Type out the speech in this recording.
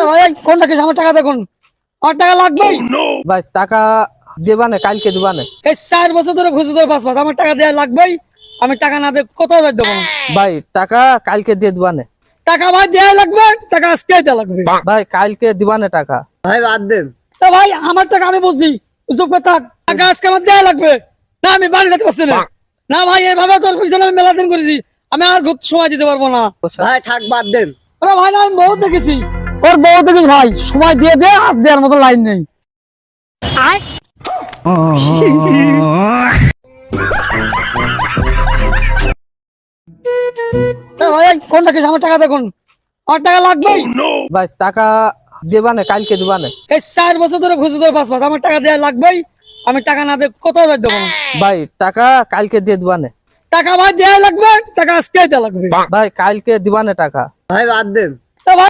ভাই ফোন রাখিস, আমার টাকা দেখুন, আমার টাকা লাগবে। ভাই টাকা দেবা না, কালকে দিবা না। এই 4 বছর ধরে ঘুষে ধরে পাস আমার টাকা দেওয়া লাগবেই। আমি টাকা না দিয়ে কোথাও যাই দেবো না। ভাই টাকা কালকে দিয়ে দিবা না। টাকা ভাই দেওয়া লাগবে, টাকা আজকে দেওয়া লাগবে। ভাই কালকে দিবা না টাকা। ভাই বাদ দেন। ভাই আমার টাকা আমি বুঝছি, চুপ করে থাক। টাকা আজকে আমার দেওয়া লাগবে, না আমি বাড়ি যেতে পারছি না। না ভাই এইভাবে তোর পিছনে আমি মেলা দিন করেছি, আমি আর সময় দিতে পারবো না। ভাই থাক বাদ দেন। আরে ভাই না, আমি বহুত দেখেছি, ওর বহুত দেখেছি ভাই, সময় দিয়ে দে, আর দেওয়ার মতো লাইন নেই। ভাই ফোন রাখিস, আমার টাকা দেখুন, আমার টাকা লাগবে। ভাই টাকা দেবা না, কালকে দিবা না। এই 4 বছর ধরে ঘুষে ধরে পাস আমার টাকা দেওয়া লাগবেই। আমি টাকা না দিয়ে কোথাও যাই দেবো না। ভাই টাকা কালকে দিয়ে দিবা না। টাকা ভাই দেওয়া লাগবে, টাকা আজকে দেওয়া লাগবে। ভাই কালকে দিবা না টাকা। ভাই বাদ দেন।